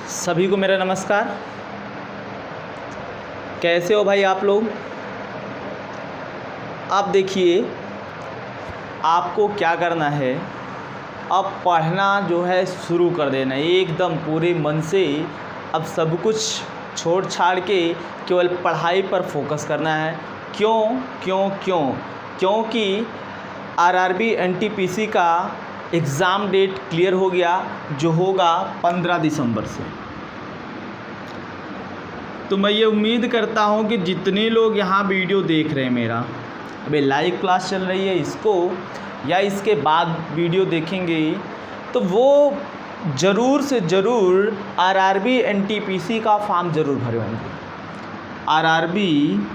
सभी को मेरा नमस्कार। कैसे हो भाई आप लोग? अब देखिए, आपको क्या करना है, अब पढ़ना जो है शुरू कर देना है एकदम पूरे मन से। अब सब कुछ छोड़ छाड़ के केवल पढ़ाई पर फोकस करना है। क्यों क्यों क्यों? क्योंकि आरआरबी एनटीपीसी का एग्ज़ाम डेट क्लियर हो गया, जो होगा 15 दिसंबर से। तो मैं ये उम्मीद करता हूँ कि जितने लोग यहाँ वीडियो देख रहे हैं मेरा, अभी लाइव क्लास चल रही है, इसको या इसके बाद वीडियो देखेंगे, तो वो ज़रूर से ज़रूर आरआरबी एनटीपीसी का फॉर्म ज़रूर भरे होंगे। आरआरबी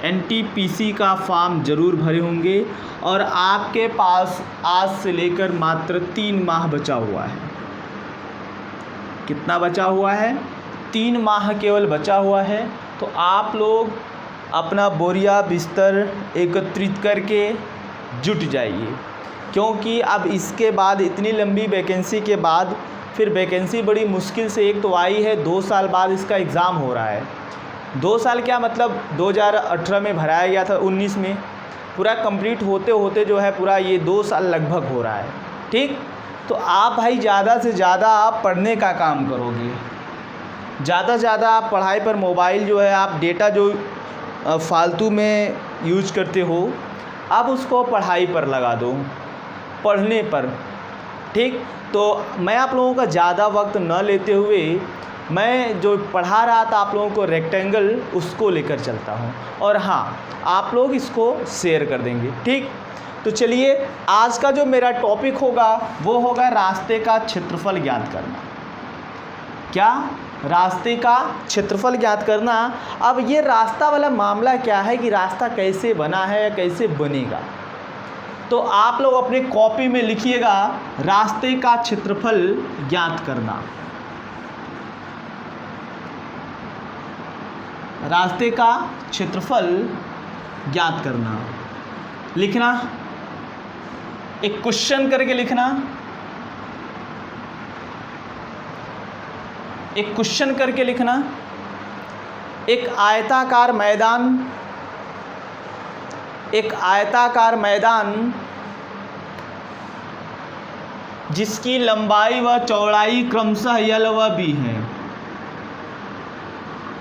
एनटीपीसी का फॉर्म ज़रूर भरे होंगे और आपके पास आज से लेकर मात्र 3 माह बचा हुआ है। कितना बचा हुआ है? 3 माह केवल बचा हुआ है। तो आप लोग अपना बोरिया बिस्तर एकत्रित करके जुट जाइए, क्योंकि अब इसके बाद इतनी लंबी वैकेंसी के बाद फिर वैकेंसी बड़ी मुश्किल से एक तो आई है। 2 साल बाद इसका एग्ज़ाम हो रहा है। 2 साल क्या मतलब 2018 में भराया गया था, 19 में पूरा कंप्लीट होते होते जो है पूरा ये 2 साल लगभग हो रहा है। ठीक, तो आप भाई ज़्यादा से ज़्यादा आप पढ़ने का काम करोगे, ज़्यादा से ज़्यादा आप पढ़ाई पर मोबाइल जो है आप डेटा जो फालतू में यूज करते हो, अब उसको पढ़ाई पर लगा दो, पढ़ने पर। ठीक, तो मैं आप लोगों का ज़्यादा वक्त न लेते हुए मैं जो पढ़ा रहा था आप लोगों को रेक्टेंगल, उसको लेकर चलता हूँ। और हाँ, आप लोग इसको शेयर कर देंगे। ठीक, तो चलिए आज का जो मेरा टॉपिक होगा वो होगा रास्ते का क्षेत्रफल ज्ञात करना। क्या? रास्ते का क्षेत्रफल ज्ञात करना। अब ये रास्ता वाला मामला क्या है कि रास्ता कैसे बना है या कैसे बनेगा, तो आप लोग अपने कॉपी में लिखिएगा रास्ते का क्षेत्रफल ज्ञात करना। रास्ते का क्षेत्रफल ज्ञात करना लिखना, एक क्वेश्चन करके लिखना, एक क्वेश्चन करके लिखना। एक आयताकार मैदान जिसकी लंबाई व चौड़ाई क्रमशः यल व बी है।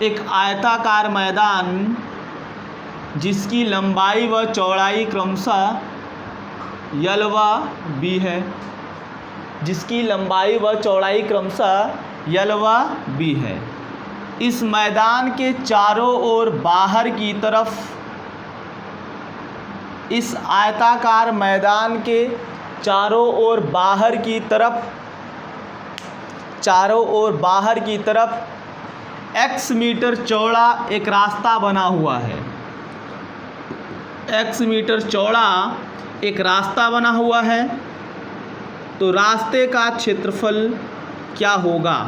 एक आयताकार मैदान जिसकी लंबाई व चौड़ाई क्रमशः यल व बी है, जिसकी लंबाई व चौड़ाई क्रमशः यल व बी है। इस मैदान के चारों ओर बाहर की तरफ, इस आयताकार मैदान के चारों ओर बाहर की तरफ x मीटर चौड़ा एक रास्ता बना हुआ है। x मीटर चौड़ा एक रास्ता बना हुआ है। तो रास्ते का क्षेत्रफल क्या होगा?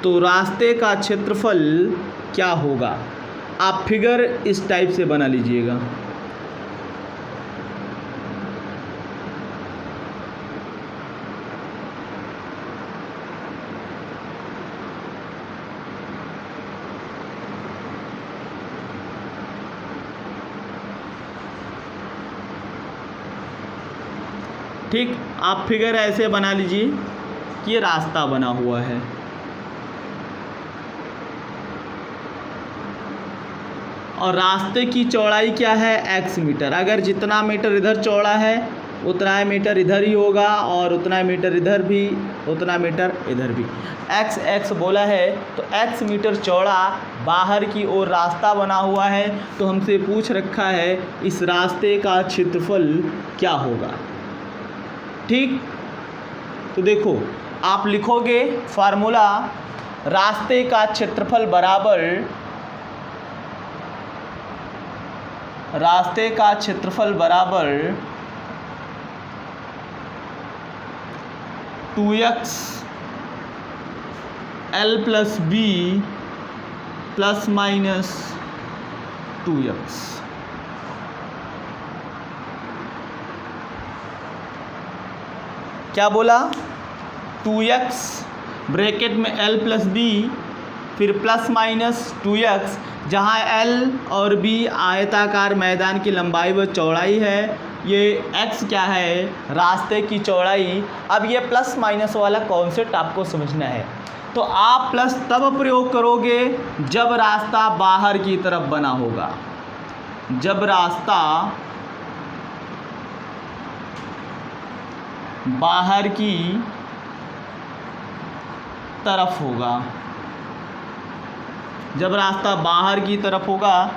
तो रास्ते का क्षेत्रफल क्या होगा? आप फिगर इस टाइप से बना लीजिएगा। ठीक, आप फिगर ऐसे बना लीजिए कि ये रास्ता बना हुआ है। और रास्ते की चौड़ाई क्या है? x metre. अगर जितना मीटर इधर चौड़ा है उतना मीटर इधर ही होगा, और उतना मीटर इधर भी, उतना मीटर इधर भी। x बोला है, तो x मीटर चौड़ा बाहर की ओर रास्ता बना हुआ है। तो हमसे पूछ रखा है इस रास्ते का क्षेत्रफल क्या होगा। ठीक, तो देखो आप लिखोगे फार्मूला, रास्ते का क्षेत्रफल बराबर 2x l plus b plus minus 2x। क्या बोला? 2x ब्रैकेट में l प्लस बी, फिर प्लस माइनस 2x, जहाँ l और b आयताकार मैदान की लंबाई व चौड़ाई है, ये x क्या है, रास्ते की चौड़ाई। अब ये प्लस माइनस वाला कॉन्सेप्ट आपको समझना है। तो आप प्लस तब प्रयोग करोगे जब रास्ता बाहर की तरफ बना होगा, जब रास्ता बाहर की तरफ होगा, जब रास्ता बाहर की तरफ होगा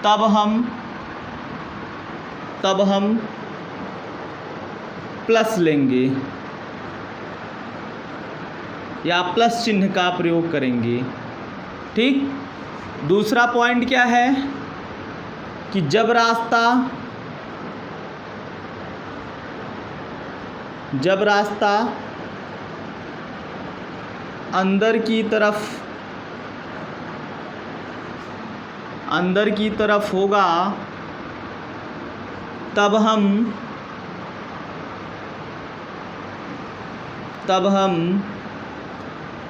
तब हम प्लस लेंगे या प्लस चिन्ह का प्रयोग करेंगे। ठीक। दूसरा पॉइंट क्या है कि जब रास्ता अंदर की तरफ होगा तब हम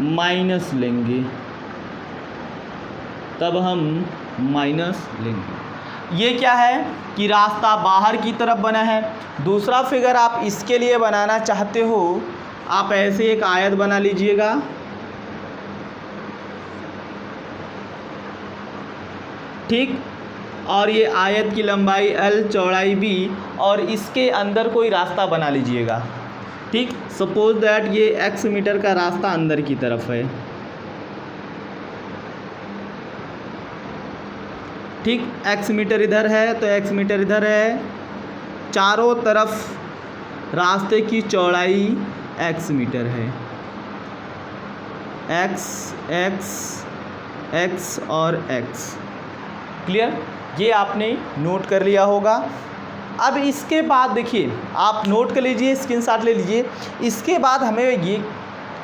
माइनस लेंगे, ये क्या है कि रास्ता बाहर की तरफ बना है। दूसरा फिगर आप इसके लिए बनाना चाहते हो, आप ऐसे एक आयत बना लीजिएगा, ठीक, और ये आयत की लंबाई l, चौड़ाई b, और इसके अंदर कोई रास्ता बना लीजिएगा। ठीक। सपोज दैट ये x मीटर का रास्ता अंदर की तरफ है। ठीक। x मीटर इधर है तो x मीटर इधर है, चारों तरफ रास्ते की चौड़ाई x मीटर है, x और x। क्लियर। ये आपने नोट कर लिया होगा। अब इसके बाद देखिए, आप नोट कर लीजिए, स्क्रीनशॉट ले लीजिए। इसके बाद हमें ये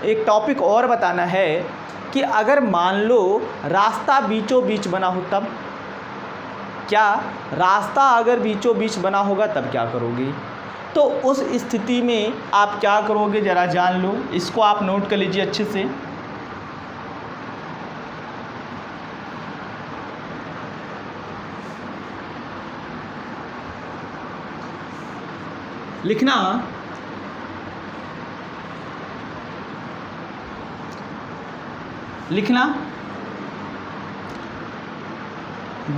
एक टॉपिक और बताना है कि अगर मान लो रास्ता बीचों बीच बना हो तब क्या, रास्ता अगर बीचों बीच बना होगा तब क्या करोगे। तो उस स्थिति में आप क्या करोगे ज़रा जान लो, इसको आप नोट कर लीजिए अच्छे से। लिखना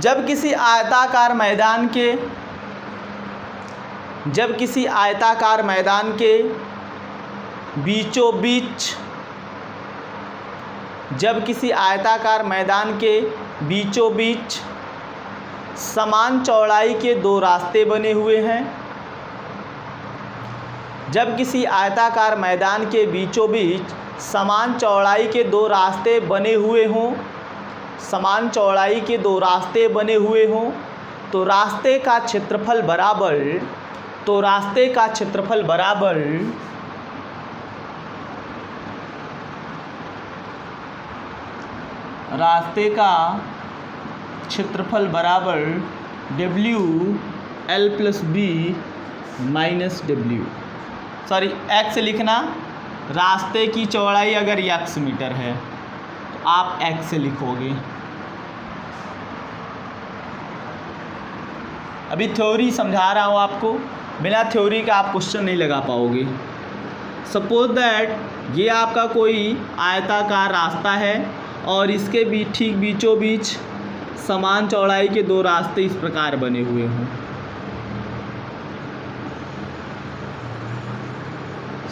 जब किसी आयताकार मैदान के बीचों बीच समान चौड़ाई के दो रास्ते बने हुए हैं, जब किसी आयताकार मैदान के बीचों बीच समान चौड़ाई के दो रास्ते बने हुए हों, तो रास्ते का क्षेत्रफल बराबर W L plus B minus W, sorry x लिखना। रास्ते की चौड़ाई अगर x मीटर है तो आप x से लिखोगे। अभी थ्योरी समझा रहा हूँ आपको, बिना थ्योरी का आप क्वेश्चन नहीं लगा पाओगे। सपोज दैट ये आपका कोई आयताकार रास्ता है और इसके ठीक बीचों बीच समान चौड़ाई के दो रास्ते इस प्रकार बने हुए हों,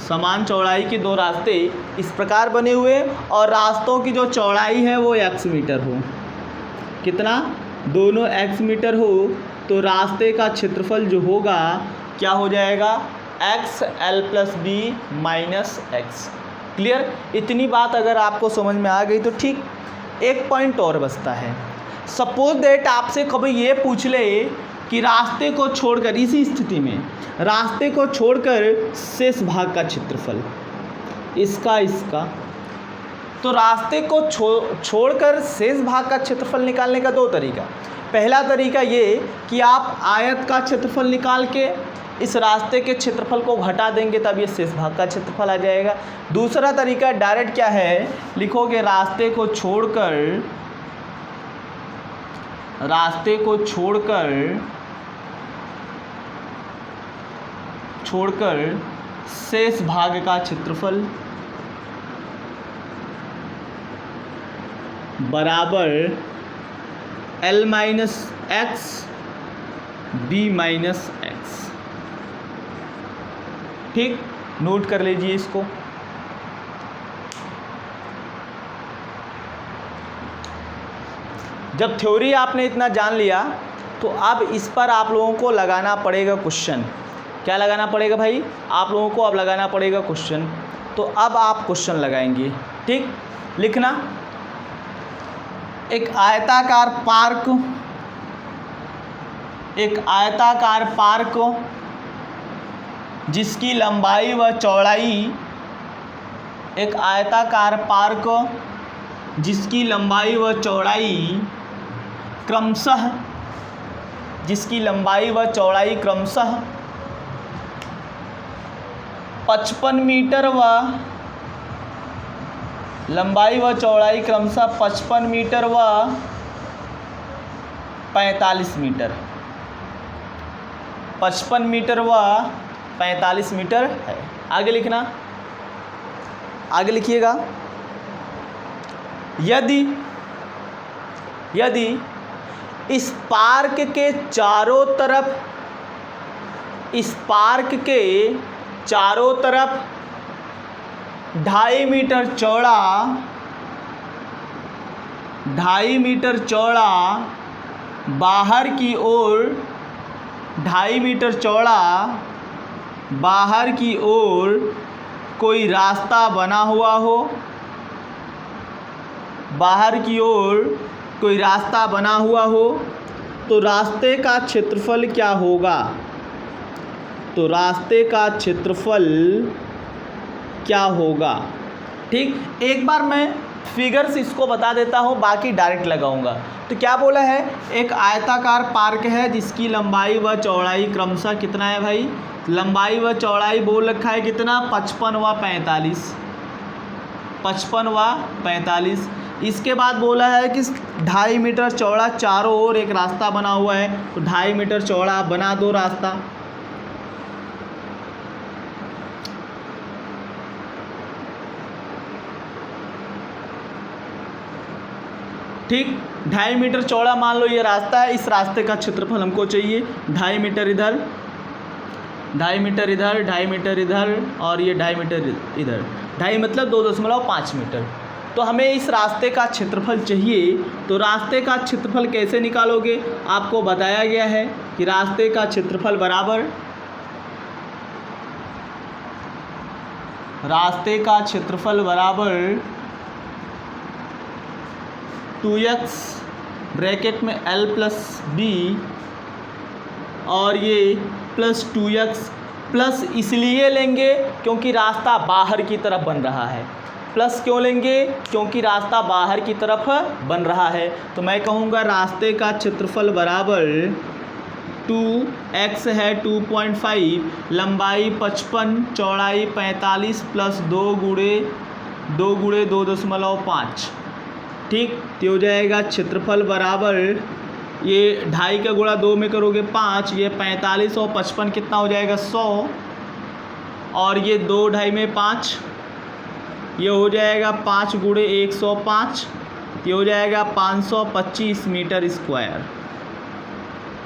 समान चौड़ाई के दो रास्ते इस प्रकार बने हुए और रास्तों की जो चौड़ाई है वो x मीटर हो। कितना? दोनों x मीटर हो तो रास्ते का क्षेत्रफल जो होगा क्या हो जाएगा, x L plus B minus x। Clear. इतनी बात अगर आपको समझ में आ गई तो ठीक। एक पॉइंट और बचता है। सपोज दैट आपसे कभी ये पूछ ले कि रास्ते को छोड़कर, इसी स्थिति में रास्ते को छोड़कर शेष भाग का क्षेत्रफल इसका, तो रास्ते को छोड़कर शेष भाग का क्षेत्रफल निकालने का दो तरीका। पहला तरीका ये कि आप आयत का क्षेत्रफल निकाल के इस रास्ते के क्षेत्रफल को घटा देंगे तब ये शेष भाग का क्षेत्रफल आ जाएगा। दूसरा तरीका डायरेक्ट क्या है, लिखोगे रास्ते को छोड़कर शेष भाग का क्षेत्रफल बराबर L minus x b minus x. ठीक, नोट कर लीजिए इसको। जब थ्योरी आपने इतना जान लिया तो अब इस पर आप लोगों को लगाना पड़ेगा क्वेश्चन। क्या लगाना पड़ेगा भाई? आप लोगों को अब लगाना पड़ेगा क्वेश्चन। तो अब आप क्वेश्चन लगाएंगे। ठीक, लिखना, एक आयताकार पार्क जिसकी लंबाई व चौड़ाई क्रमशः 55 मीटर व 45 मीटर 55 मीटर व 45 मीटर है। आगे लिखना, आगे लिखिएगा, यदि इस पार्क के चारों तरफ 2.5 मीटर चौड़ा बाहर की ओर कोई रास्ता बना हुआ हो तो रास्ते का क्षेत्रफल क्या होगा? ठीक, एक बार मैं फिगर्स इसको बता देता हूँ, बाकी डायरेक्ट लगाऊंगा। तो क्या बोला है, एक आयताकार पार्क है जिसकी लंबाई व चौड़ाई क्रमशः कितना है भाई? लंबाई व चौड़ाई बोल रखा है कितना? 55 व 45। इसके बाद बोला है कि 2.5 मीटर चौड़ा चारों ओर एक रास्ता बना हुआ है, तो 2.5 मीटर चौड़ा आप बना दो रास्ता। ठीक, 2.5 मीटर चौड़ा मान लो ये रास्ता है। इस रास्ते का क्षेत्रफल हमको चाहिए 2.5 मीटर इधर, 2.5 मीटर इधर, 2.5 मीटर इधर और ये 2.5 मीटर इधर। 2.5 मतलब 2.5 मीटर। तो हमें इस रास्ते का क्षेत्रफल चाहिए। तो रास्ते का क्षेत्रफल कैसे निकालोगे? आपको बताया गया है कि रास्ते का क्षेत्रफल बराबर 2x ब्रैकेट में L प्लस बी और ये प्लस 2x प्लस इसलिए लेंगे क्योंकि रास्ता बाहर की तरफ बन रहा है। प्लस क्यों लेंगे? क्योंकि रास्ता बाहर की तरफ बन रहा है। तो मैं कहूँगा रास्ते का क्षेत्रफल बराबर 2x है 2.5, लंबाई 55, चौड़ाई 45 प्लस 2 गुणे 2.5। ठीक, तो हो जाएगा क्षेत्रफल बराबर, ये 2.5 का गुणा 2 में करोगे 5, ये 45 और 55 कितना हो जाएगा 100, और ये 2 2.5 में 5, ये हो जाएगा 5 गुणे 105, ये हो जाएगा 525 मीटर स्क्वायर।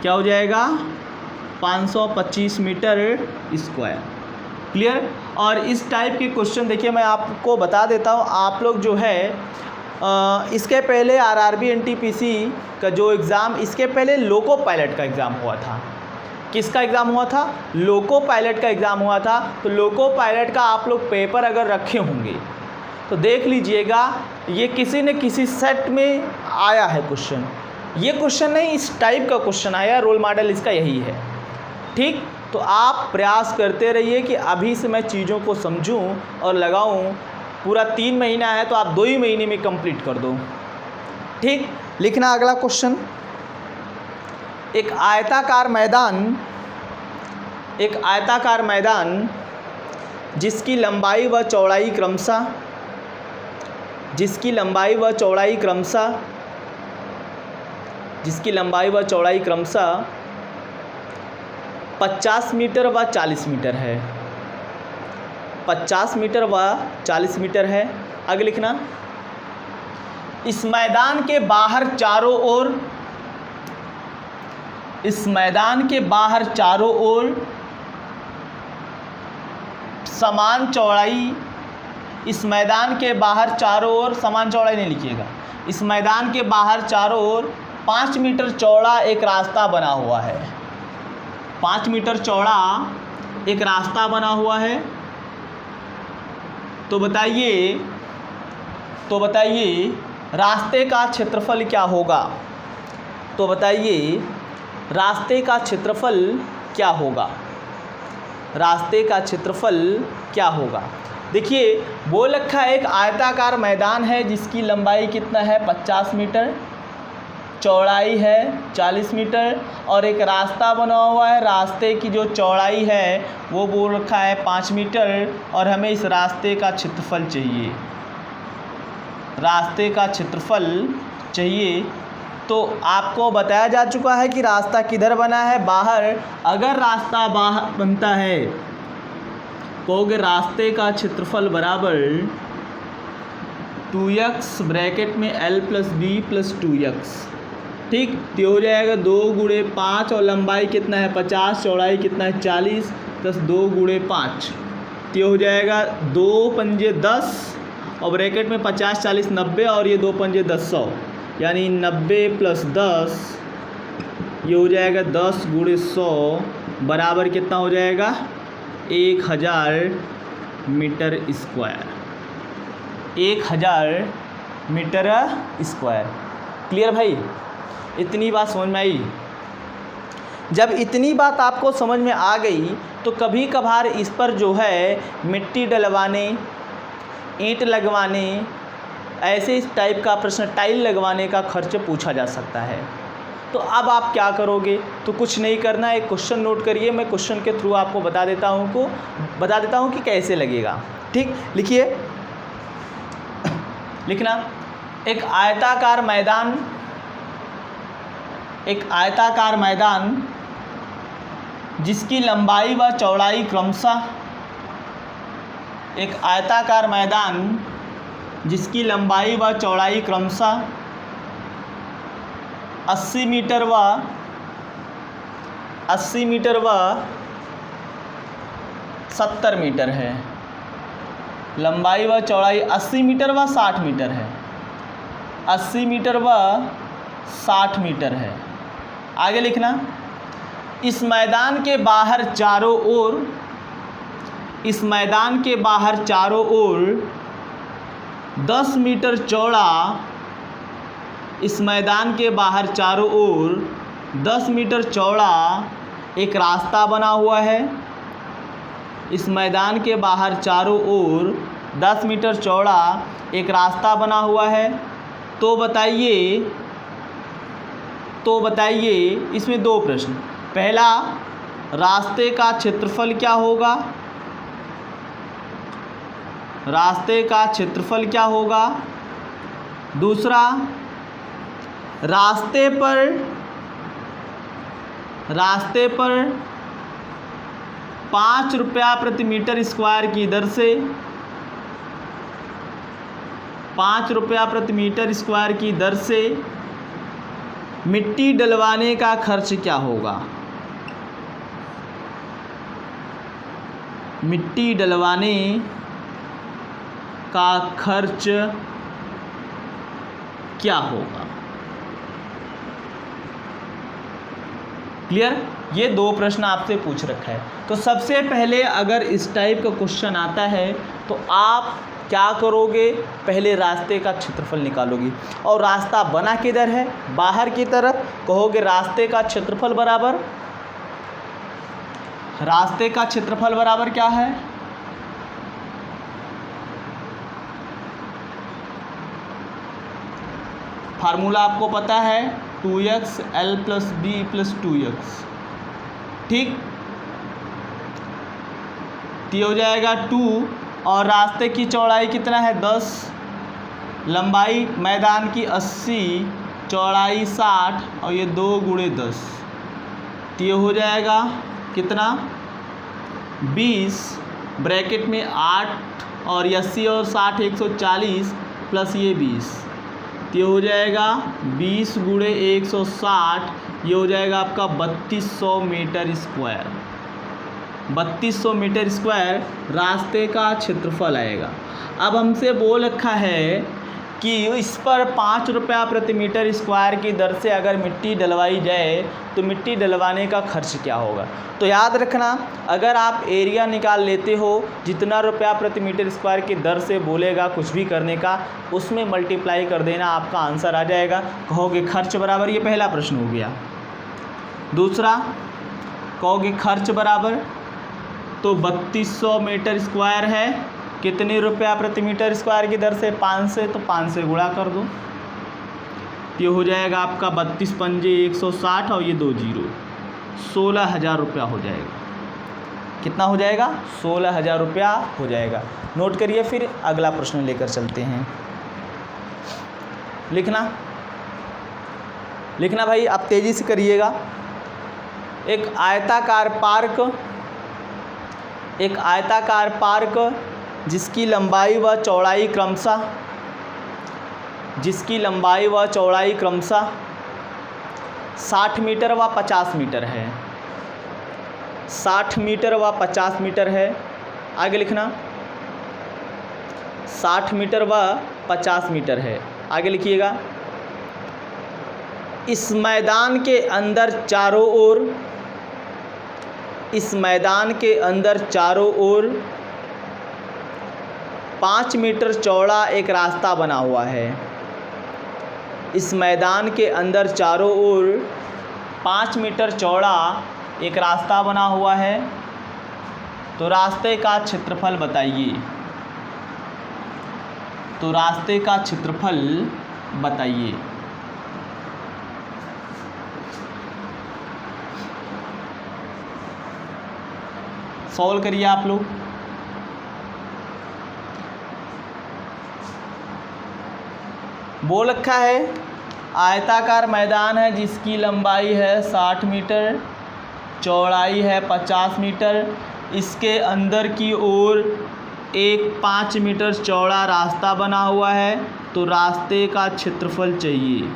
क्या हो जाएगा? 525 मीटर स्क्वायर। क्लियर? और इस टाइप के क्वेश्चन देखिए मैं आपको बता देता हूँ, आप लोग जो है इसके पहले आरआरबी एनटीपीसी का जो एग्ज़ाम, इसके पहले लोको पायलट का एग्ज़ाम हुआ था। किसका एग्ज़ाम हुआ था? लोको पायलट का एग्ज़ाम हुआ था। तो लोको पायलट का आप लोग पेपर अगर रखे होंगे तो देख लीजिएगा, ये किसी न किसी सेट में आया है क्वेश्चन। ये क्वेश्चन नहीं, इस टाइप का क्वेश्चन आया, रोल मॉडल इसका यही है। ठीक, तो आप प्रयास करते रहिए कि अभी से मैं चीज़ों को समझूं और लगाऊं। पूरा 3 महीना है तो आप 2 ही महीने में कंप्लीट कर दो। ठीक, लिखना अगला क्वेश्चन। एक आयताकार मैदान एक आयताकार मैदान जिसकी लंबाई व चौड़ाई क्रमशः 50 मीटर व 40 मीटर है। 50 मीटर व 40 मीटर है। आगे लिखना, इस मैदान के बाहर चारों ओर समान चौड़ाई, इस मैदान के बाहर चारों ओर समान चौड़ाई नहीं लिखिएगा, इस मैदान के बाहर चारों ओर 5 मीटर चौड़ा एक रास्ता बना हुआ है। 5 मीटर चौड़ा एक रास्ता बना हुआ है। तो बताइए रास्ते का क्षेत्रफल क्या होगा? तो बताइए रास्ते का क्षेत्रफल क्या होगा? रास्ते का क्षेत्रफल क्या होगा? देखिए, बोल रखा है एक आयताकार मैदान है जिसकी लंबाई कितना है 50 मीटर, चौड़ाई है 40 मीटर और एक रास्ता बना हुआ है। रास्ते की जो चौड़ाई है वो बोल रखा है 5 मीटर और हमें इस रास्ते का क्षेत्रफल चाहिए। रास्ते का क्षेत्रफल चाहिए। तो आपको बताया जा चुका है कि रास्ता किधर बना है, बाहर। अगर रास्ता बाहर बनता है कहोगे रास्ते का क्षेत्रफल बराबर 2x ब्रैकेट में l + b + 2x, ठीक। तो हो जाएगा 2 × 5 और लंबाई कितना है 50, चौड़ाई कितना है 40 + 2 × 5, तो हो जाएगा 2 पंजे 10 और ब्रैकेट में 50 40 90 और ये 2 पंजे 10 100, यानी 90 + 10 ये हो जाएगा 10 × 100 बराबर कितना हो जाएगा 1000 metre square. 1000 metre square. Clear भाई? इतनी बात समझ में आई? जब इतनी बात आपको समझ में आ गई तो कभी कभार इस पर जो है मिट्टी डलवाने, ईंट लगवाने, ऐसे इस टाइप का प्रश्न, टाइल लगवाने का खर्च पूछा जा सकता है। तो अब आप क्या करोगे? तो कुछ नहीं करना, एक क्वेश्चन नोट करिए, मैं क्वेश्चन के थ्रू आपको बता देता हूँ कि कैसे लगेगा। ठीक, लिखिए, लिखना, एक आयताकार मैदान जिसकी लंबाई व चौड़ाई क्रमशः, एक आयताकार मैदान जिसकी लंबाई व चौड़ाई क्रमशः 80 मीटर व 70 मीटर है। लंबाई व चौड़ाई 80 मीटर व 60 मीटर है। 80 मीटर व 60 मीटर है। आगे लिखना, इस मैदान के बाहर चारों ओर 10 मीटर चौड़ा, इस मैदान के बाहर चारों ओर 10 मीटर चौड़ा एक रास्ता बना हुआ है। इस मैदान के बाहर चारों ओर 10 मीटर चौड़ा एक रास्ता बना हुआ है। तो बताइए इसमें 2 प्रश्न। पहला, रास्ते का क्षेत्रफल क्या होगा? रास्ते का क्षेत्रफल क्या होगा? दूसरा, रास्ते पर 5 रुपया प्रति मीटर स्क्वायर की दर से 5 रुपया प्रति मीटर स्क्वायर की दर से मिट्टी डलवाने का खर्च क्या होगा? मिट्टी डलवाने का खर्च क्या होगा? क्लियर? ये 2 प्रश्न आपसे पूछ रखा है। तो सबसे पहले अगर इस टाइप का क्वेश्चन आता है तो आप क्या करोगे? पहले रास्ते का क्षेत्रफल निकालोगे। और रास्ता बना किधर है? बाहर की तरफ। कहोगे रास्ते का क्षेत्रफल बराबर क्या है? फार्मूला आपको पता है 2x l + b + 2x, ठीक। तो ये हो जाएगा 2 और रास्ते की चौड़ाई कितना है 10, लंबाई मैदान की 80, चौड़ाई 60 और ये 2 × 10, तो ये हो जाएगा कितना 20 ब्रैकेट में 8 और 80 और 60 140 प्लस ये 20, तो ये हो जाएगा 20 × 160, ये हो जाएगा आपका 3200 मीटर स्क्वायर। 3200 मीटर स्क्वायर रास्ते का क्षेत्रफल आएगा। अब हमसे बोल रखा है कि इस पर 5 रुपया प्रति मीटर स्क्वायर की दर से अगर मिट्टी डलवाई जाए तो मिट्टी डलवाने का खर्च क्या होगा। तो याद रखना, अगर आप एरिया निकाल लेते हो जितना रुपया प्रति मीटर स्क्वायर की दर से बोलेगा कुछ भी करने का, उसमें मल्टीप्लाई कर देना, आपका आंसर आ जाएगा। कहोगे खर्च बराबर, ये पहला प्रश्न हो गया। दूसरा कहोगे खर्च बराबर, तो 3200 मीटर स्क्वायर है, कितने रुपया प्रति मीटर स्क्वायर की दर से 5 से, तो 5 से गुणा कर दो, ये हो जाएगा आपका 32 × 5 = 160 और ये 2 0, 16,000 रुपया हो जाएगा। कितना हो जाएगा 16,000 रुपया हो जाएगा। नोट करिए, फिर अगला प्रश्न लेकर चलते हैं। लिखना भाई, आप तेज़ी से करिएगा। एक आयताकार पार्क जिसकी लंबाई व चौड़ाई क्रमशः 60 मीटर व 50 मीटर है। 60 मीटर व 50 मीटर है। आगे लिखना, 60 मीटर व 50 मीटर है। आगे लिखिएगा, इस मैदान के अंदर चारों ओर 5 मीटर चौड़ा एक रास्ता बना हुआ है। इस मैदान के अंदर चारों ओर 5 मीटर चौड़ा एक रास्ता बना हुआ है, तो रास्ते का क्षेत्रफल बताइए। सॉल्व करिए आप लोग। बोल रखा है आयताकार मैदान है जिसकी लंबाई है 60 मीटर, चौड़ाई है 50 मीटर, इसके अंदर की ओर एक 5 मीटर चौड़ा रास्ता बना हुआ है, तो रास्ते का क्षेत्रफल चाहिए।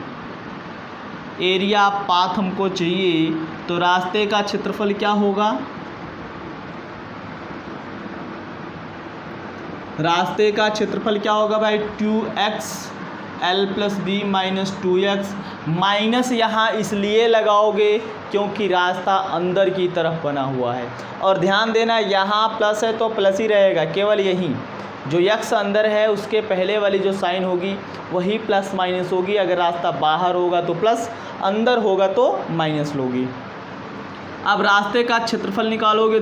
एरिया पाथ हमको चाहिए, तो रास्ते का क्षेत्रफल क्या होगा। रास्ते का क्षेत्रफल क्या होगा भाई, 2x l + b - 2x। Minus यहाँ इसलिए लगाओगे क्योंकि रास्ता अंदर की तरफ बना हुआ है। और ध्यान देना, यहाँ प्लस है तो प्लस ही रहेगा, केवल यही जो x अंदर है उसके पहले वाली जो साइन होगी वही प्लस माइनस होगी। अगर रास्ता बाहर होगा तो प्लस, अंदर होगा तो माइनस लोगी। अब रास्ते का क्षेत्रफल निकालोगे,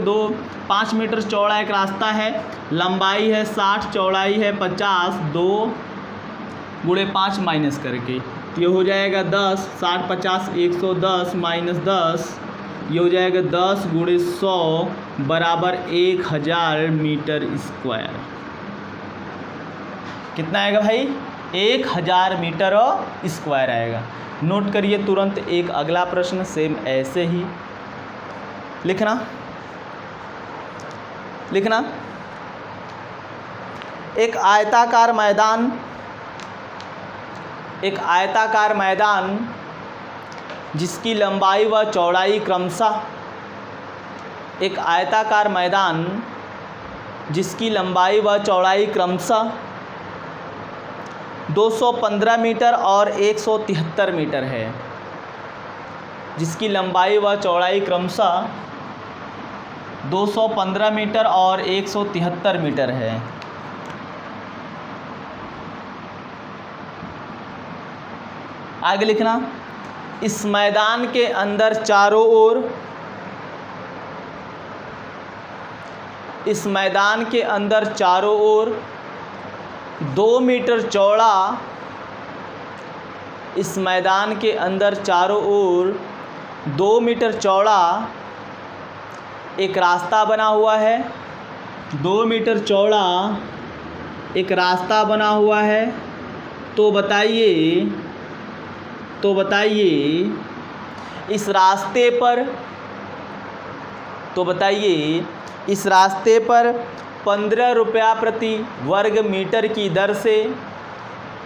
5 मीटर चौड़ा एक रास्ता है, लंबाई है 60, चौड़ाई है 50, 2 × 5 माइनस करके, तो ये हो जाएगा 10, 60 50 110 - 10, ये हो जाएगा 10 × 100 बराबर 1000 मीटर स्क्वायर। कितना आएगा भाई, 1000 मीटर स्क्वायर आएगा। नोट करिए तुरंत एक अगला प्रश्न सेम ऐसे ही लिखना। एक आयताकार मैदान जिसकी लंबाई व चौड़ाई क्रमशः 215 मीटर और 173 मीटर है। जिसकी लंबाई व चौड़ाई क्रमशः 215 मीटर और 173 मीटर है। आगे लिखना, इस मैदान के अंदर चारों ओर 2 मीटर चौड़ा, इस मैदान के अंदर चारों ओर 2 मीटर चौड़ा एक रास्ता बना हुआ है, 2 मीटर चौड़ा एक रास्ता बना हुआ है, तो बताइए इस रास्ते पर 15 रुपया प्रति वर्ग मीटर की दर से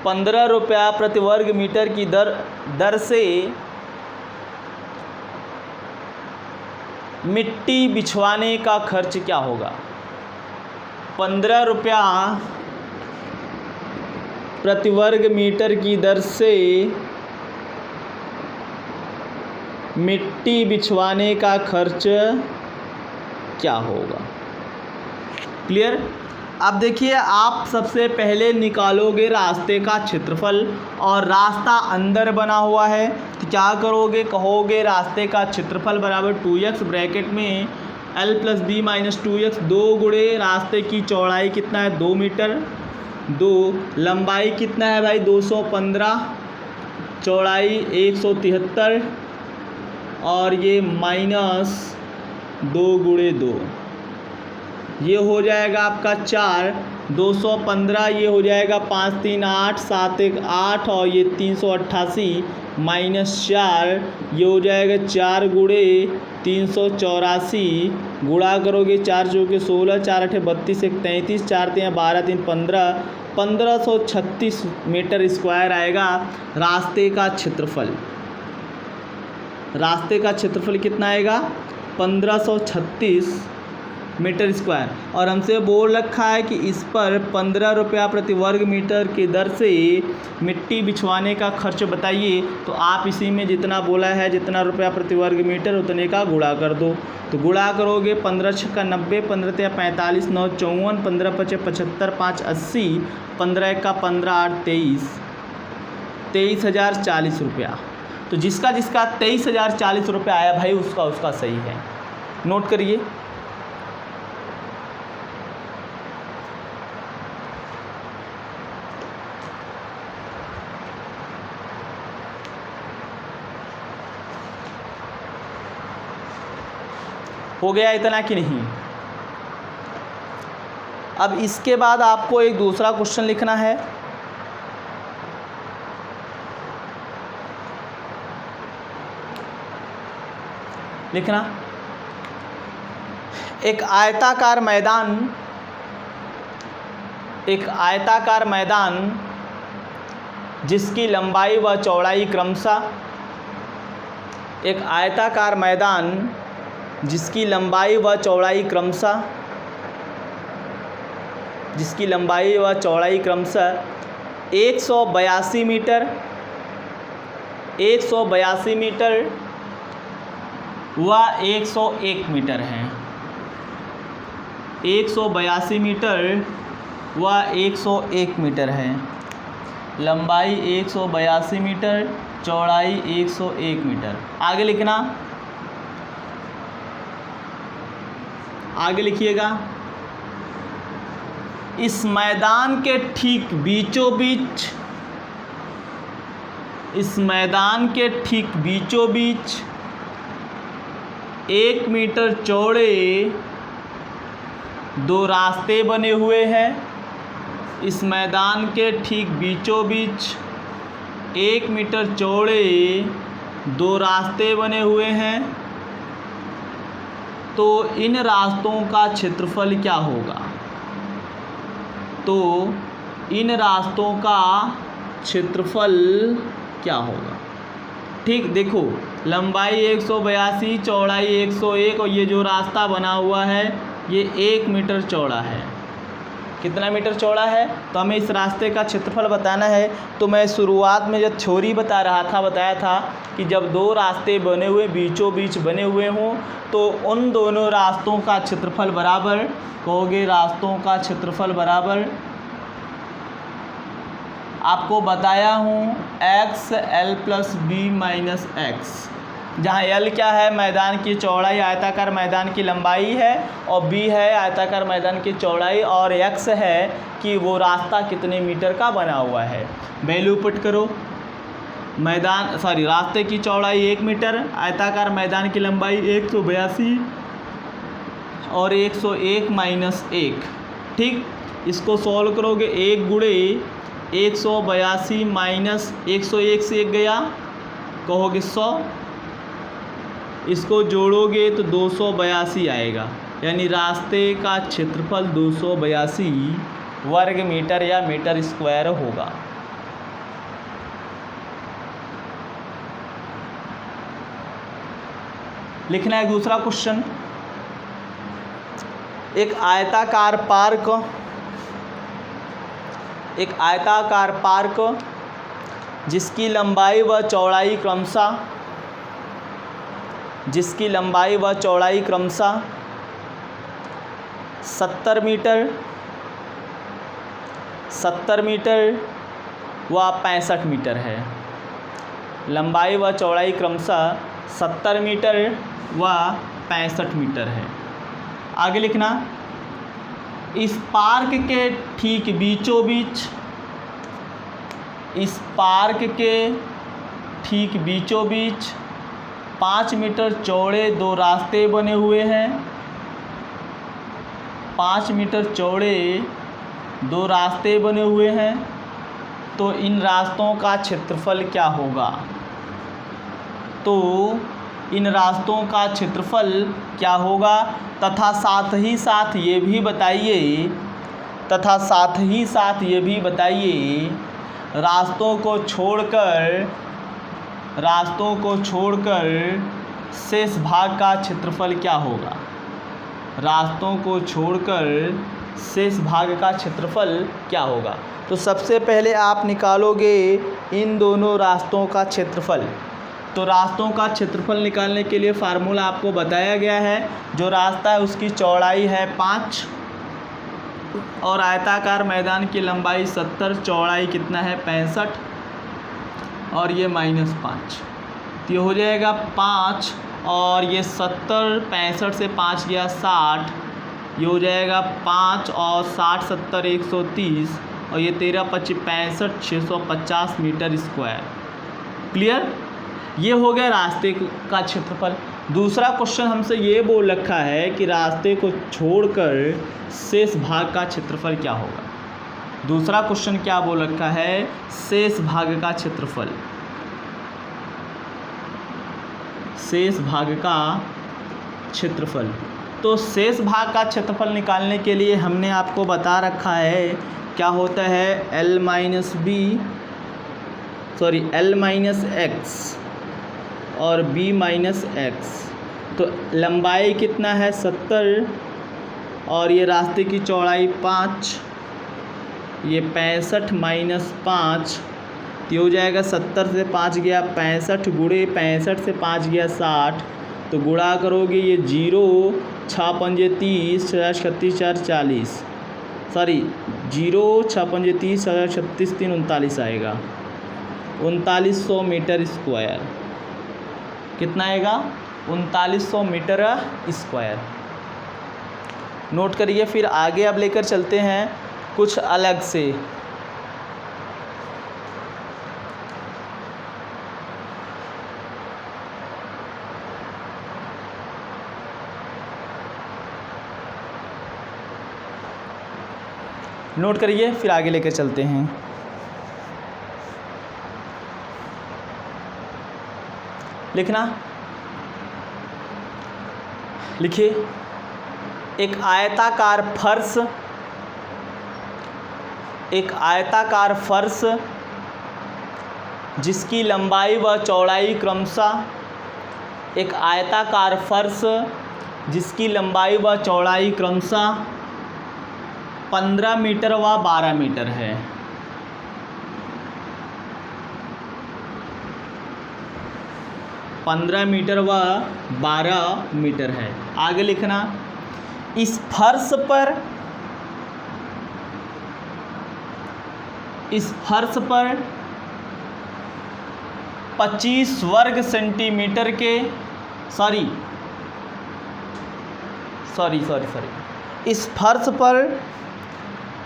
15 रुपया प्रति वर्ग मीटर की दर से मिट्टी बिछवाने का खर्च क्या होगा। 15 रुपया प्रति वर्ग मीटर की दर से मिट्टी बिछवाने का खर्च क्या होगा। क्लियर। अब देखिए, आप सबसे पहले निकालोगे रास्ते का क्षेत्रफल, और रास्ता अंदर बना हुआ है तो क्या करोगे, कहोगे रास्ते का क्षेत्रफल बराबर 2x ब्रैकेट में l plus b minus 2x 2 गुणे रास्ते की चौड़ाई कितना है 2 मीटर, 2 लंबाई कितना है भाई 215, चौड़ाई 173 और ये माइनस 2 गुणे 2, ये हो जाएगा आपका 4, 215 ये हो जाएगा 5 3 8 7 1 8 और ये 388 माइनस 4 ये हो जाएगा 4 गुणे 384, गुणा करोगे 4 चौके 16 4 8 32 1 33 4 3 12 3 15 1536 मीटर स्क्वायर आएगा रास्ते का क्षेत्रफल। रास्ते का क्षेत्रफल कितना आएगा 1536 मीटर स्क्वायर। और हमसे बोल रखा है कि इस पर 15 रुपया प्रति वर्ग मीटर की दर से मिट्टी बिछवाने का खर्च बताइए, तो आप इसी में जितना बोला है जितना रुपया प्रति वर्ग मीटर उतने का गुणा कर दो। तो गुणा करोगे 15 छक्का 90, 15 तिया 45, 9 54, 15 पचे 75, 5 80, 15 का 15 8 23, 23,040 रुपया। तो जिसका 23,040 रुपया आया भाई उसका सही है। नोट करिए। हो गया इतना कि नहीं। अब इसके बाद आपको एक दूसरा क्वेश्चन लिखना है। लिखना, एक आयताकार मैदान जिसकी लंबाई व चौड़ाई क्रमशः एक आयताकार मैदान जिसकी लंबाई व चौड़ाई क्रमशः 182 मीटर, 182 मीटर व 101 मीटर है। 182 मीटर व 101 मीटर है। लंबाई 182 मीटर, चौड़ाई 101 मीटर। आगे लिखना, आगे लिखिएगा, इस मैदान के ठीक बीचों बीच 1 मीटर चौड़े 2 रास्ते बने हुए हैं। इस मैदान के ठीक बीचों बीच 1 मीटर चौड़े 2 रास्ते बने हुए हैं। तो इन रास्तों का क्षेत्रफल क्या होगा। तो इन रास्तों का क्षेत्रफल क्या होगा। ठीक, देखो लंबाई 182, चौड़ाई 101 और ये जो रास्ता बना हुआ है ये 1 मीटर चौड़ा है। कितना मीटर चौड़ा है, तो हमें इस रास्ते का क्षेत्रफल बताना है। तो मैं शुरुआत में जब थ्योरी बताया था कि जब 2 रास्ते बने हुए बीचों बीच बने हुए हों तो उन दोनों रास्तों का क्षेत्रफल बराबर, कहोगे रास्तों का क्षेत्रफल बराबर, आपको बताया हूँ x l plus b minus x, जहाँ एल क्या है मैदान की चौड़ाई, आयताकार मैदान की लंबाई है, और बी है आयताकार मैदान की चौड़ाई, और एक्स है कि वो रास्ता कितने मीटर का बना हुआ है। वैल्यू पुट करो, रास्ते की चौड़ाई 1 मीटर, आयताकार मैदान की लंबाई 182 और 101 माइनस 1, ठीक। इसको सॉल्व करोगे 1 गुणे 182 माइनस 101 से 1 गया, कहोगे 100, इसको जोड़ोगे तो 282 आएगा, यानी रास्ते का क्षेत्रफल 282 वर्ग मीटर या मीटर स्क्वायर होगा। लिखना है दूसरा क्वेश्चन। एक आयताकार पार्क जिसकी लंबाई व चौड़ाई क्रमशः 70 मीटर व 65 मीटर है। लंबाई व चौड़ाई क्रमशः 70 मीटर व 65 मीटर है। आगे लिखना, इस पार्क के ठीक बीचों बीच 5 मीटर चौड़े 2 रास्ते बने हुए हैं। 5 मीटर चौड़े 2 रास्ते बने हुए हैं, तो इन रास्तों का क्षेत्रफल क्या होगा? तथा साथ ही साथ ये भी बताइए रास्तों को छोड़कर शेष भाग का क्षेत्रफल क्या होगा? रास्तों को छोड़कर शेष भाग का क्षेत्रफल क्या होगा? तो सबसे पहले आप निकालोगे इन दोनों रास्तों का क्षेत्रफल। तो रास्तों का क्षेत्रफल निकालने के लिए फार्मूला आपको बताया गया है। जो रास्ता है उसकी चौड़ाई है 5 और आयताकार मैदान की लंबाई 70, चौड़ाई कितना है 65 और ये -5, तो ये हो जाएगा 5 और ये 70, 65 से 5 गया 60, ये हो जाएगा 5 और 60 70 130 और ये 13 25 65 650 मीटर स्क्वायर। क्लियर? ये हो गया रास्ते का क्षेत्रफल। दूसरा क्वेश्चन हमसे ये बोल रखा है कि रास्ते को छोड़कर शेष भाग का क्षेत्रफल क्या होगा। दूसरा क्वेश्चन क्या बोल रखा है? शेष भाग का क्षेत्रफल। शेष भाग का क्षेत्रफल। तो शेष भाग का क्षेत्रफल निकालने के लिए हमने आपको बता रखा है क्या होता है, L माइनस एक्स और b माइनस एक्स। तो लंबाई कितना है 70 और ये रास्ते की चौड़ाई 5, ये 65 माइनस 5, तो हो जाएगा 70 से 5 गया 65 गुणे 65 से 5 गया 60, तो गुणा करोगे ये 0 6 पंजे 30 36 4 40, 0 6 पंजे 30 36 3 39 आएगा, 3900 मीटर स्क्वायर। कितना आएगा? 3900 मीटर स्क्वायर। नोट करिए। फिर आगे अब लेकर चलते हैं कुछ अलग से। नोट करिए, फिर आगे लेकर चलते हैं। लिखना, लिखिए, एक आयताकार फर्श जिसकी लंबाई व चौड़ाई क्रमशः 15 मीटर व 12 मीटर है। 15 मीटर व 12 मीटर है। आगे लिखना, इस फर्श पर 25 वर्ग सेंटीमीटर के इस फर्श पर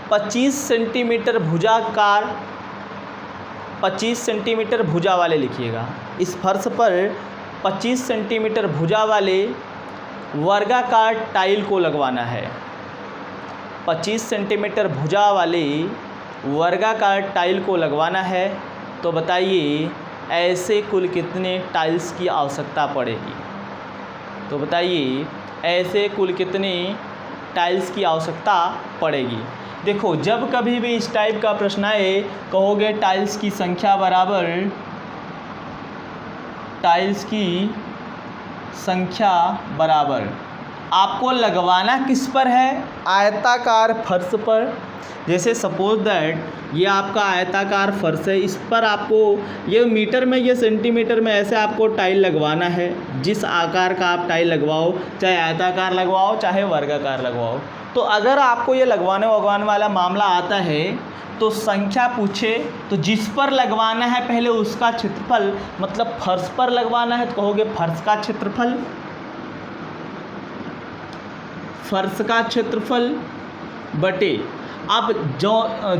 25 सेंटीमीटर भुजा वाले लिखिएगा। इस फर्श पर 25 सेंटीमीटर भुजा वाले वर्गाकार टाइल को लगवाना है, 25 सेंटीमीटर भुजा वाली वर्गाकार टाइल को लगवाना है, तो बताइए ऐसे कुल कितने टाइल्स की आवश्यकता पड़ेगी? तो बताइए ऐसे कुल कितने टाइल्स की आवश्यकता पड़ेगी? देखो, जब कभी भी इस टाइप का प्रश्न आए, कहोगे टाइल्स की संख्या बराबर टाइल्स की संख्या बराबर आपको लगवाना किस पर है? आयताकार फर्श पर। जैसे सपोज दैट ये आपका आयताकार फर्श है, इस पर आपको ये मीटर में, ये सेंटीमीटर में ऐसे आपको टाइल लगवाना है। जिस आकार का आप टाइल लगवाओ, चाहे आयताकार लगवाओ चाहे वर्गाकार लगवाओ, तो अगर आपको ये लगवाने वाला मामला आता है तो संख्या पूछे तो जिस पर लगवाना है पहले उसका क्षेत्रफल, मतलब फर्श पर लगवाना है तो कहोगे फर्श का क्षेत्रफल, फर्श का क्षेत्रफल बटे अब जो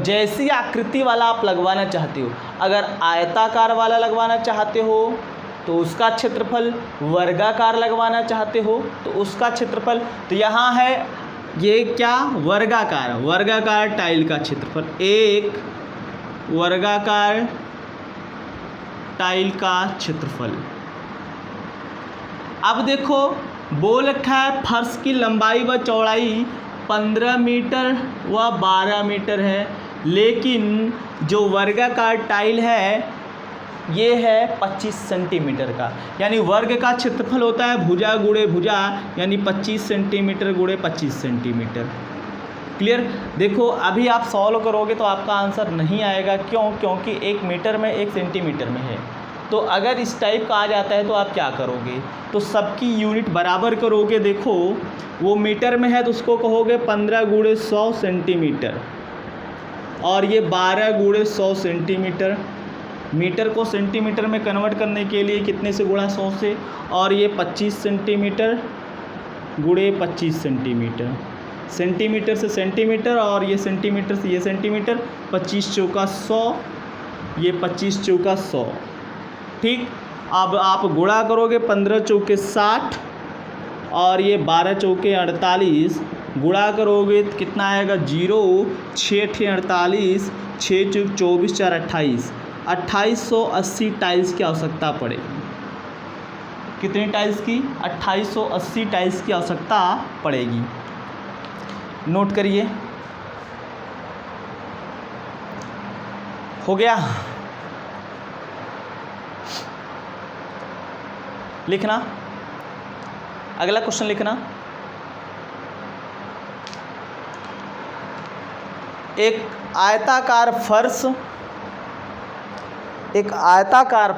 जैसी आकृति वाला आप लगवाना चाहते हो, अगर आयताकार वाला लगवाना चाहते हो तो उसका क्षेत्रफल, वर्गाकार लगवाना चाहते हो तो उसका क्षेत्रफल। तो यहाँ है ये क्या? वर्गाकार टाइल का क्षेत्रफल, एक वर्गाकार टाइल का क्षेत्रफल। अब देखो बोल रखा है फर्श की लंबाई व चौड़ाई 15 मीटर व 12 मीटर है, लेकिन जो वर्गाकार टाइल है ये है 25 सेंटीमीटर का, यानी वर्ग का क्षेत्रफल होता है भुजा गुणे भुजा, यानी 25 सेंटीमीटर गुणे 25 सेंटीमीटर। क्लियर? देखो अभी आप सॉल्व करोगे तो आपका आंसर नहीं आएगा, क्यों? क्योंकि 1 मीटर में 1 सेंटीमीटर में है। तो अगर इस टाइप का आ जाता है तो आप क्या करोगे? तो सबकी यूनिट बराबर करोगे। देखो वो मीटर में है तो उसको कहोगे 15 गुणे 100 सेंटीमीटर, और ये 12 गुणे 100 सेंटीमीटर। मीटर को सेंटीमीटर में कन्वर्ट करने के लिए कितने से गुणा 100 से, और ये 25 सेंटीमीटर गुणे 25 सेंटीमीटर, सेंटीमीटर से सेंटीमीटर और ये सेंटीमीटर से ये सेंटीमीटर, 25 चौका 100, ये 25 चौका 100। ठीक, अब आप गुणा करोगे 15 चौके 60 और ये 12 चौके 48, गुणा करोगे तो कितना आएगा? 0, 6 48, 6 चौक 24, 4 28, 2880 टाइल्स की आवश्यकता पड़ेगी। कितनी टाइल्स की? 2880 टाइल्स की आवश्यकता पड़ेगी। नोट करिए। हो गया? लिखना, अगला क्वेश्चन लिखना। एक आयताकार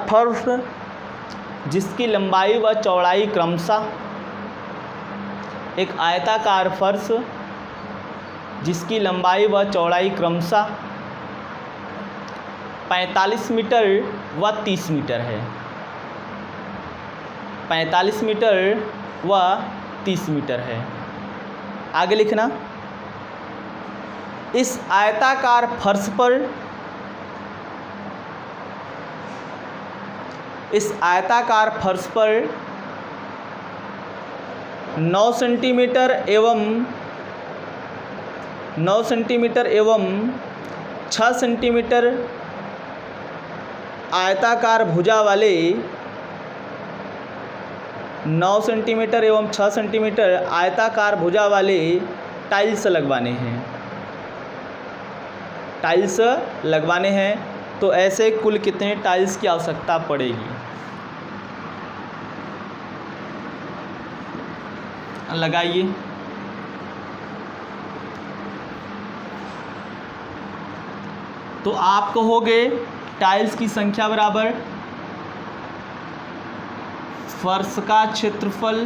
फर्श जिसकी लंबाई व चौड़ाई क्रमशः, एक आयताकार फर्श जिसकी लंबाई व चौड़ाई क्रमशः 45 मीटर व 30 मीटर है, 45 मीटर व 30 मीटर है। आगे लिखना, इस आयताकार फर्श पर, इस आयताकार फर्श पर 9 सेंटीमीटर एवं 6 सेंटीमीटर आयताकार भुजा वाले 9 सेंटीमीटर एवं 6 सेंटीमीटर आयताकार भुजा वाले टाइल्स लगवाने हैं, टाइल्स लगवाने हैं। तो ऐसे कुल कितने टाइल्स की आवश्यकता पड़ेगी? लगाइए। तो आप कहोगे टाइल्स की संख्या बराबर फर्श का क्षेत्रफल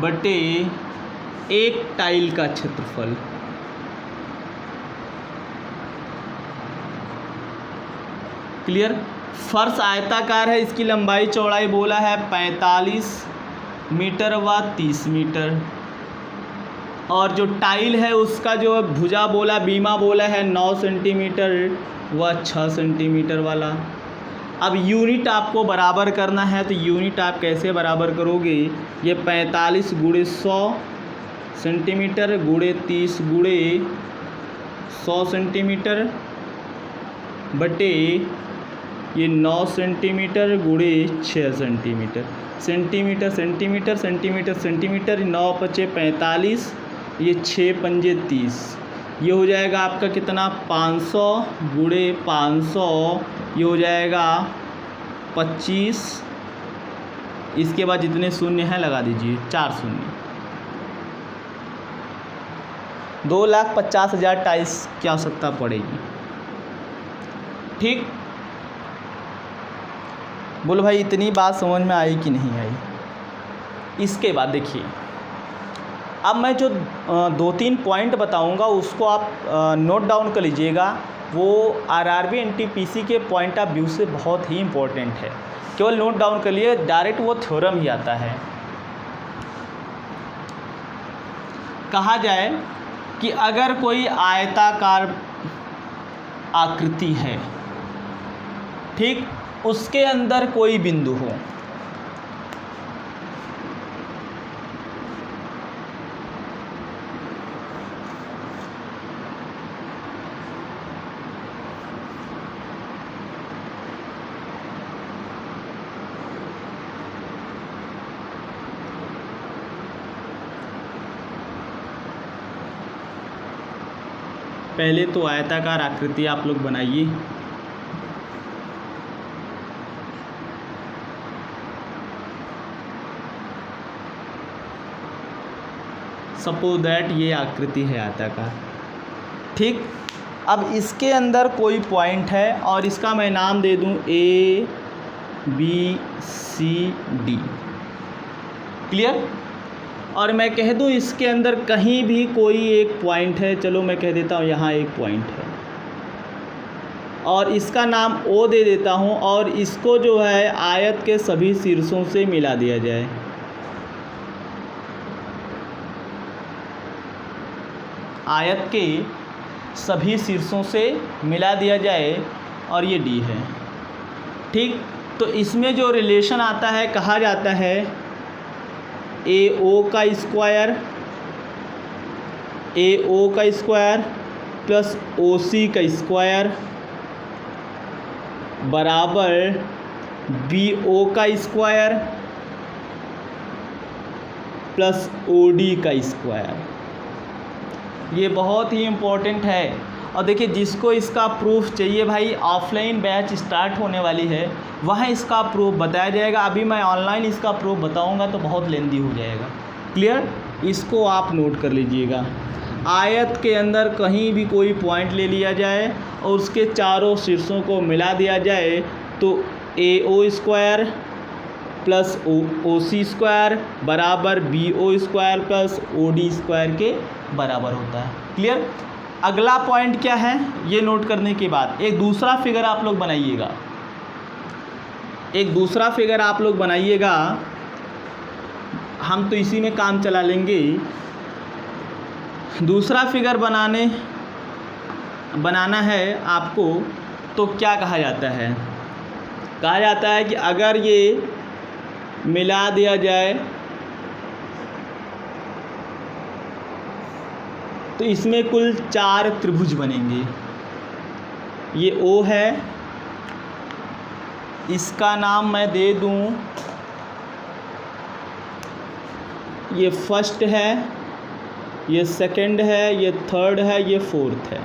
बटे एक टाइल का क्षेत्रफल। क्लियर? फर्श आयताकार है, इसकी लंबाई चौड़ाई बोला है 45 मीटर व 30 मीटर, और जो टाइल है उसका जो भुजा बोला, बीमा बोला है 9 सेंटीमीटर व 6 सेंटीमीटर वाला। अब यूनिट आपको बराबर करना है, तो यूनिट आप कैसे बराबर करोगे? ये 45 गुणे 100 सेंटीमीटर गुणे 30 गुणे 100 सेंटीमीटर बटे ये 9 सेंटीमीटर गुणे 6 centimetre, centimetre centimetre centimetre centimetre, 9 पचे 45, ये 6 पंजे 30, ये हो जाएगा आपका कितना? 500 गुणे 500, ये हो जाएगा 25। इसके बाद जितने शून्य हैं लगा दीजिए, 4 शून्य। 2,50,000 टाइल्स की आवश्यकता पड़ेगी। ठीक, बोलो भाई इतनी बात समझ में आई कि नहीं आई? इसके बाद देखिए, अब मैं जो 2-3 पॉइंट बताऊंगा उसको आप नोट डाउन कर लीजिएगा। वो आरआरबी एनटीपीसी के पॉइंट ऑफ व्यू से बहुत ही इम्पोर्टेंट है, केवल नोट डाउन कर लिए, डायरेक्ट वो थ्योरम ही आता है। कहा जाए कि अगर कोई आयताकार आकृति है, ठीक, उसके अंदर कोई बिंदु हो, पहले तो आयताकार आकृति आप लोग बनाइए। सपोज दैट ये आकृति है आयताकार, ठीक। अब इसके अंदर कोई पॉइंट है और इसका मैं नाम दे दूं A B C D, clear. और मैं कह दूं इसके अंदर कहीं भी कोई एक पॉइंट है, चलो मैं कह देता हूं यहाँ एक पॉइंट है, और इसका नाम O दे देता हूं, और इसको जो है आयत के सभी शीर्षों से मिला दिया जाए। आयत के सभी शीर्षों से मिला दिया जाए, और ये D है, ठीक। तो इसमें जो रिलेशन आता है, कहा जाता है AO का स्क्वायर प्लस OC का स्क्वायर बराबर BO का स्क्वायर प्लस OD का स्क्वायर। ये बहुत ही इम्पोर्टेंट है। और देखिए, जिसको इसका प्रूफ चाहिए भाई, ऑफलाइन बैच स्टार्ट होने वाली है, वहाँ इसका प्रूफ बताया जाएगा। अभी मैं ऑनलाइन इसका प्रूफ बताऊंगा तो बहुत लेंदी हो जाएगा, क्लियर। इसको आप नोट कर लीजिएगा। आयत के अंदर कहीं भी कोई पॉइंट ले लिया जाए और उसके चारों शीर्षों को मिला दिया जाए, तो AO square plus OC square बराबर BO square plus OD square के बराबर होता है, क्लियर। अगला पॉइंट क्या है, ये नोट करने के बाद एक दूसरा फिगर आप लोग बनाइएगा। हम तो इसी में काम चला लेंगे। दूसरा फिगर बनाना है आपको, तो क्या कहा जाता है? कहा जाता है कि अगर ये मिला दिया जाए तो इसमें कुल 4 त्रिभुज बनेंगे। ये O है, इसका नाम मैं दे दूं, ये फर्स्ट है, ये सेकंड है, ये थर्ड है, ये फोर्थ है,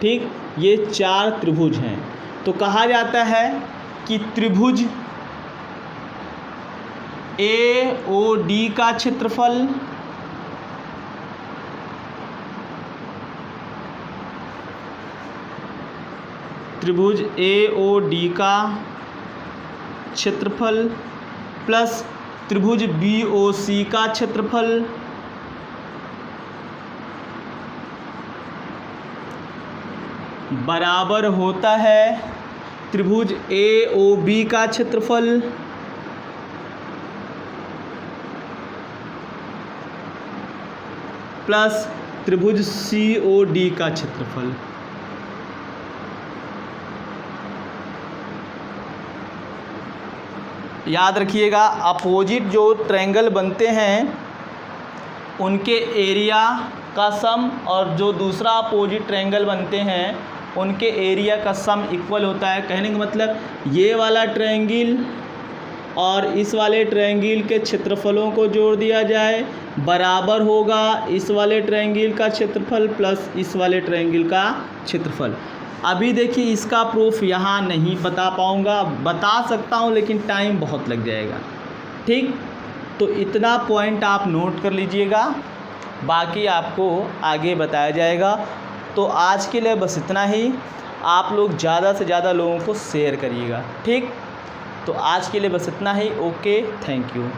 ठीक। ये 4 त्रिभुज हैं। तो कहा जाता है कि त्रिभुज AOD का क्षेत्रफल प्लस त्रिभुज BOC का क्षेत्रफल बराबर होता है त्रिभुज AOB का क्षेत्रफल प्लस त्रिभुज COD का क्षेत्रफल। याद रखिएगा अपोजिट जो ट्रायंगल बनते हैं उनके एरिया का सम और जो दूसरा अपोजिट ट्रायंगल बनते हैं उनके एरिया का सम इक्वल होता है। कहने का मतलब ये वाला ट्रायंगल और इस वाले ट्रायंगल के क्षेत्रफलों को जोड़ दिया जाए बराबर होगा इस वाले ट्रायंगल का क्षेत्रफल प्लस इस वाले ट्रायंगल का क्षेत्रफल। अभी देखिए इसका प्रूफ यहाँ नहीं बता पाऊँगा, बता सकता हूँ लेकिन टाइम बहुत लग जाएगा। ठीक, तो इतना पॉइंट आप नोट कर लीजिएगा, बाकी आपको आगे बताया जाएगा। तो आज के लिए बस इतना ही। आप लोग ज़्यादा से ज़्यादा लोगों को शेयर करिएगा। ठीक, तो आज के लिए बस इतना ही। Okay, thank you.